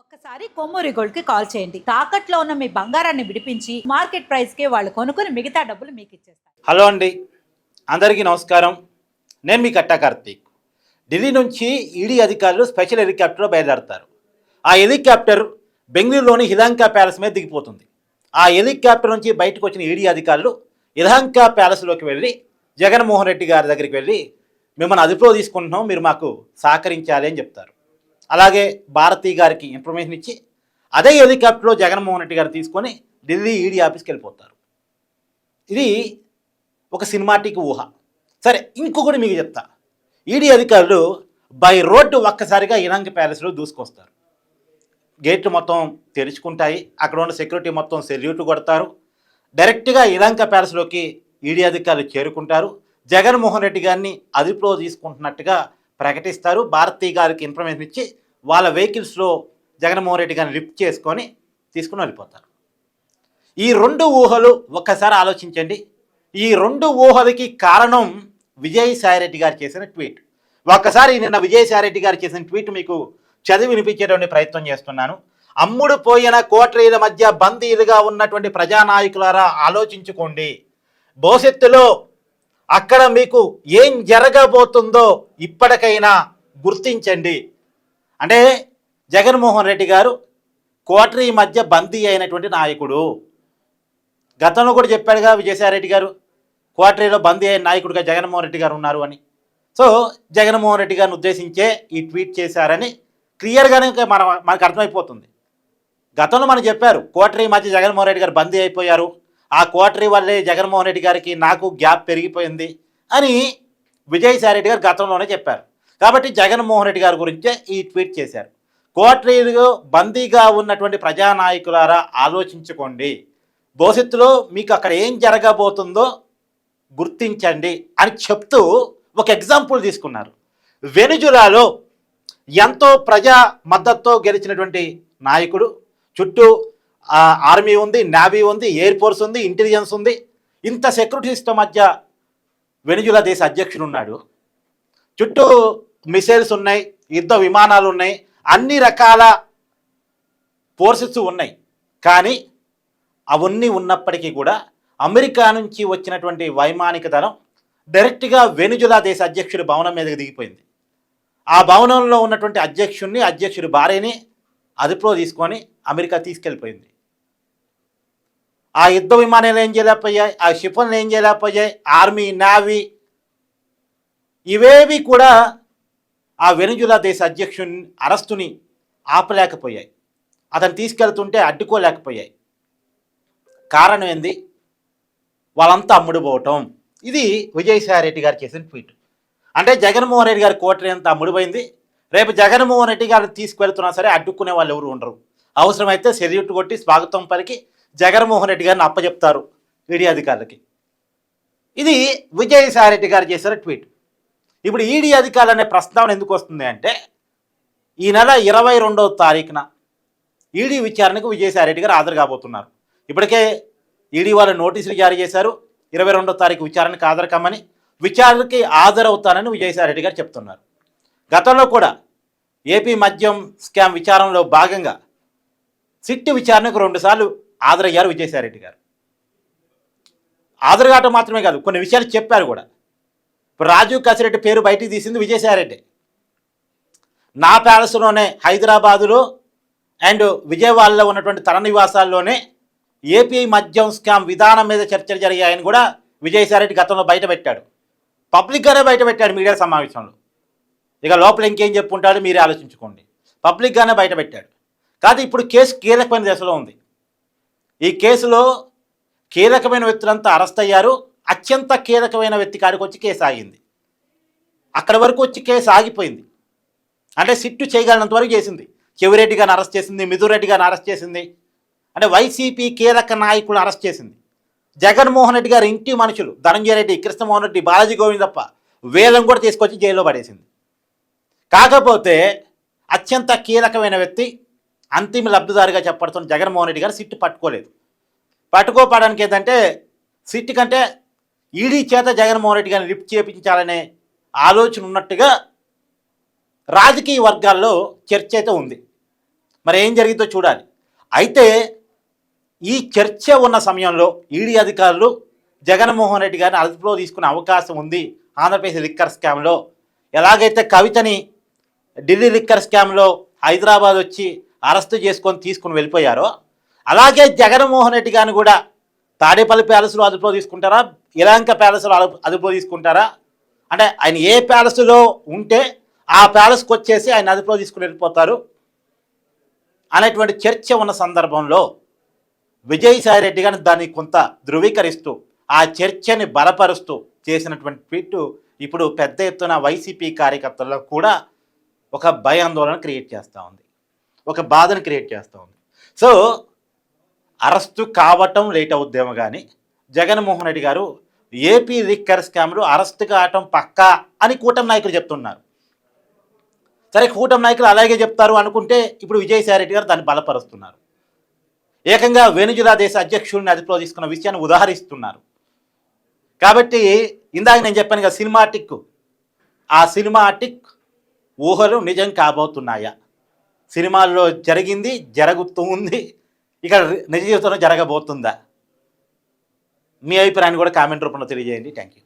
ఒక్కసారి కొమ్మూరి గోల్డ్ కి కాల్ చేయండి. తాకట్లో ఉన్న మీ బంగారాన్ని విడిపించి మార్కెట్ ప్రైస్ కి వాళ్ళు కొనుక్కుని మిగతా డబ్బులు మీకు ఇచ్చేస్తారు. హలో అండి, అందరికీ నమస్కారం. నేను మీ కట్టా కార్తీక్. ఢిల్లీ నుంచి ఈడీ అధికారులు స్పెషల్ హెలికాప్టర్లో బయలుదేరతారు. ఆ హెలికాప్టర్ బెంగళూరులోని హిలాంకా ప్యాలెస్ మీద దిగిపోతుంది. ఆ హెలికాప్టర్ నుంచి బయటకు వచ్చిన ఈడీ అధికారులు హిలాంకా ప్యాలెస్లోకి వెళ్ళి జగన్మోహన్ రెడ్డి గారి దగ్గరికి వెళ్ళి మిమ్మల్ని అదుపులో తీసుకుంటున్నాం, మీరు మాకు సహకరించాలి అని చెప్తారు. అలాగే భారతీ గారికి ఇన్ఫర్మేషన్ ఇచ్చి అదే హెలికాప్టర్లో జగన్మోహన్ రెడ్డి గారు తీసుకొని ఢిల్లీ ఈడీ ఆఫీస్కి వెళ్ళిపోతారు. ఇది ఒక సినిమాటిక్ ఊహ. సరే, ఇంకొకటి మీకు చెప్తా. ఈడీ అధికారులు బై రోడ్డు ఒక్కసారిగా ఇలాంటి ప్యాలెస్లో దూసుకొస్తారు. గేట్లు మొత్తం తెరుచుకుంటాయి. అక్కడ ఉన్న సెక్యూరిటీ మొత్తం సెల్యూట్ కొడతారు. డైరెక్ట్గా ఇలాంక ప్యాలెస్లోకి ఈడీ అధికారులు చేరుకుంటారు. జగన్మోహన్ రెడ్డి గారిని అదుపులో తీసుకుంటున్నట్టుగా ప్రకటిస్తారు. భారతీ గారికి ఇన్ఫర్మేషన్ ఇచ్చి వాళ్ళ వెహికల్స్లో జగన్మోహన్ రెడ్డి గారిని లిఫ్ట్ చేసుకొని తీసుకుని వెళ్ళిపోతారు. ఈ రెండు ఊహలు ఒక్కసారి ఆలోచించండి. ఈ రెండు ఊహలకి కారణం విజయసాయిరెడ్డి గారు చేసిన ట్వీట్. ఒక్కసారి నిన్న విజయసాయిరెడ్డి గారు చేసిన ట్వీట్ మీకు చదివి వినిపించేటువంటి ప్రయత్నం చేస్తున్నాను. అమ్ముడు పోయిన కోట్రీల మధ్య బందీలుగా ఉన్నటువంటి ప్రజానాయకులారా ఆలోచించుకోండి. భవిష్యత్తులో అక్కడ మీకు ఏం జరగబోతుందో ఇప్పటికైనా గుర్తించండి. అంటే జగన్మోహన్ రెడ్డి గారు కోటరీ మధ్య బందీ అయినటువంటి నాయకుడు. గతంలో కూడా చెప్పాడుగా విజయసాయిరెడ్డి గారు, కోటరీలో బందీ అయిన నాయకుడిగా జగన్మోహన్ రెడ్డి గారు ఉన్నారు అని. సో జగన్మోహన్ రెడ్డి గారిని ఉద్దేశించే ఈ ట్వీట్ చేశారని క్లియర్గానే మనకు అర్థమైపోతుంది. గతంలో మనం చెప్పారు, కోటరీ మధ్య జగన్మోహన్ రెడ్డి గారు బందీ అయిపోయారు, ఆ కోటరీ వల్లే జగన్మోహన్ రెడ్డి గారికి నాకు గ్యాప్ పెరిగిపోయింది అని విజయసాయిరెడ్డి గారు గతంలోనే చెప్పారు. కాబట్టి జగన్మోహన్ రెడ్డి గారి గురించే ఈ ట్వీట్ చేశారు. కోటరీలో బందీగా ఉన్నటువంటి ప్రజానాయకులారా ఆలోచించుకోండి, భవిష్యత్తులో మీకు అక్కడ ఏం జరగబోతుందో గుర్తించండి అని చెప్తూ ఒక ఎగ్జాంపుల్ తీసుకున్నారు. వెనుజులాలో ఎంతో ప్రజా మద్దతుతో గెలిచినటువంటి నాయకుడు, చుట్టూ ఆర్మీ ఉంది, నేవీ ఉంది, ఎయిర్ ఫోర్స్ ఉంది, ఇంటెలిజెన్స్ ఉంది, ఇంత సెక్యూరిటీ సిస్టమ్ మధ్య వెనుజులా దేశ అధ్యక్షుడు ఉన్నాడు. చుట్టూ మిసైల్స్ ఉన్నాయి, యుద్ధ విమానాలు ఉన్నాయి, అన్ని రకాల ఫోర్సెస్ ఉన్నాయి. కానీ అవన్నీ ఉన్నప్పటికీ కూడా అమెరికా నుంచి వచ్చినటువంటి వైమానిక దళం డైరెక్ట్గా వెనుజులా దేశ అధ్యక్షుడి భవనం మీదకి దిగిపోయింది. ఆ భవనంలో ఉన్నటువంటి అధ్యక్షుడి భార్యని అదుపులో తీసుకొని అమెరికా తీసుకెళ్ళిపోయింది. ఆ యుద్ధ విమానాలు ఏం చేయలేకపోయాయి, ఆ క్షిపణులు ఏం చేయలేకపోయాయి, ఆర్మీ, నేవీ ఇవేవి కూడా ఆ వెనుజులా దేశ అధ్యక్షుని అరెస్టుని ఆపలేకపోయాయి. అతను తీసుకెళ్తుంటే అడ్డుకోలేకపోయాయి. కారణం ఏంది? వాళ్ళంతా అమ్ముడుపోవటం. ఇది విజయసాయిరెడ్డి గారు చేసిన ట్వీట్. అంటే జగన్మోహన్ రెడ్డి గారి కోటరీ అంతా అమ్ముడుపోయింది. రేపు జగన్మోహన్ రెడ్డి గారిని తీసుకువెళ్తున్నా సరే అడ్డుకునే వాళ్ళు ఎవరు ఉండరు. అవసరమైతే సెల్యూట్ కొట్టి స్వాగతం పలికి జగన్మోహన్ రెడ్డి గారిని అప్పచెప్తారు ఈడీ అధికారులకి. ఇది విజయసాయిరెడ్డి గారు చేసిన ట్వీట్. ఇప్పుడు ఈడీ అధికారులు అనే ప్రస్తావన ఎందుకు వస్తుంది అంటే, ఈ నెల 22వ తారీఖున ఈడీ విచారణకు విజయసాయిరెడ్డి గారు హాజరు కాబోతున్నారు. ఇప్పటికే ఈడీ వాళ్ళు నోటీసులు జారీ చేశారు, 22వ తారీఖు విచారణకు హాజరు కమ్మని. విచారణకి హాజరవుతానని విజయసాయిరెడ్డి గారు చెప్తున్నారు. గతంలో కూడా ఏపీ మద్యం స్కామ్ విచారణలో భాగంగా సిట్ విచారణకు 2 సార్లు హాజరయ్యారు విజయసాయిరెడ్డి గారు. హాజరు కావటం మాత్రమే కాదు, కొన్ని విషయాలు చెప్పారు కూడా. ఇప్పుడు రాజీవ్ కసిరెడ్డి పేరు బయటికి తీసింది విజయసాయిరెడ్డి. నా ప్యాలెస్లోనే హైదరాబాదులో అండ్ విజయవాడలో ఉన్నటువంటి తన నివాసాల్లోనే ఏపీ మద్యం స్కామ్ విధానం మీద చర్చలు జరిగాయని కూడా విజయసాయిరెడ్డి గతంలో బయటపెట్టాడు. పబ్లిక్గానే బయటపెట్టాడు మీడియా సమావేశంలో. ఇక లోపల ఇంకేం చెప్పుంటాడో మీరే ఆలోచించుకోండి. పబ్లిక్గానే బయటపెట్టాడు. కాదు, ఇప్పుడు కేసు కీలకమైన దశలో ఉంది. ఈ కేసులో కీలకమైన వ్యక్తులంతా అరెస్ట్ అయ్యారు. అత్యంత కీలకమైన వ్యక్తి కాడికి వచ్చి కేసు ఆగింది. అక్కడి వరకు వచ్చి కేసు ఆగిపోయింది. అంటే సిట్టు చేయగలిగినంత వరకు చేసింది. చెవిరెడ్డి గారిని అరెస్ట్ చేసింది, మిథున్ రెడ్డి గారిని అరెస్ట్ చేసింది, అంటే వైసీపీ కీలక నాయకులను అరెస్ట్ చేసింది. జగన్మోహన్ రెడ్డి గారి ఇంటి మనుషులు ధనంజయ రెడ్డి, కృష్ణమోహన్ రెడ్డి, బాలాజీ గోవిందప్ప వేలం కూడా తీసుకొచ్చి జైల్లో పడేసింది. కాకపోతే అత్యంత కీలకమైన వ్యక్తి, అంతిమ లబ్ధిదారుగా చెప్పడుతున్న జగన్మోహన్ రెడ్డి గారు సిట్టు పట్టుకోలేదు. పట్టుకోపడానికి ఏంటంటే, సిట్టు కంటే ఈడీ చేత జగన్మోహన్ రెడ్డి గారిని లిఫ్ట్ చేయించాలనే ఆలోచన ఉన్నట్టుగా రాజకీయ వర్గాల్లో చర్చ అయితే ఉంది. మరి ఏం జరిగిందో చూడాలి. అయితే ఈ చర్చ ఉన్న సమయంలో ఈడీ అధికారులు జగన్మోహన్ రెడ్డి గారిని అదుపులో తీసుకునే అవకాశం ఉంది ఆంధ్రప్రదేశ్ లిక్కర్ స్కామ్లో. ఎలాగైతే కవితని ఢిల్లీ లిక్కర్ స్కామ్లో హైదరాబాద్ వచ్చి అరెస్టు చేసుకొని తీసుకుని వెళ్ళిపోయారో, అలాగే జగన్మోహన్ రెడ్డి గారిని కూడా తాడేపల్లి ప్యాలెస్లో అదుపులో తీసుకుంటారా, యలహంక ప్యాలెస్లో అదుపులో తీసుకుంటారా, అంటే ఆయన ఏ ప్యాలెస్లో ఉంటే ఆ ప్యాలెస్కి వచ్చేసి ఆయన అదుపులో తీసుకుని వెళ్ళిపోతారు అనేటువంటి చర్చ ఉన్న సందర్భంలో విజయసాయి రెడ్డి గారిని దాన్ని కొంత ధృవీకరిస్తూ ఆ చర్చని బలపరుస్తూ చేసినటువంటి ట్వీట్ ఇప్పుడు పెద్ద ఎత్తున వైసీపీ కార్యకర్తల్లో కూడా ఒక భయాందోళన క్రియేట్ చేస్తూ ఉంది, ఒక బాధను క్రియేట్ చేస్తూ ఉంది. సో అరెస్టు కావటం లేట్ అవుద్దేమో కానీ జగన్మోహన్ రెడ్డి గారు ఏపీ లిక్కర్ స్కామ్లు అరెస్టు కావటం పక్కా అని కూటమి నాయకులు చెప్తున్నారు. సరే, కూటమి నాయకులు అలాగే చెప్తారు అనుకుంటే ఇప్పుడు విజయసాయి రెడ్డి గారు దాన్ని బలపరుస్తున్నారు. ఏకంగా వెనుజులా దేశ అధ్యక్షుడిని అదుపులో తీసుకున్న విషయాన్ని ఉదాహరిస్తున్నారు. కాబట్టి ఇందాక నేను చెప్పాను కదా సినిమాటిక్, ఆ సినిమాటిక్ ఊహలు నిజం కాబోతున్నాయా? సినిమాల్లో జరిగింది జరుగుతూ ఉంది, ఇక్కడ నిజ జీవితంలో జరగబోతుందా? మీ అభిప్రాయాన్ని కూడా కామెంట్ రూపంలో తెలియజేయండి. Thank you.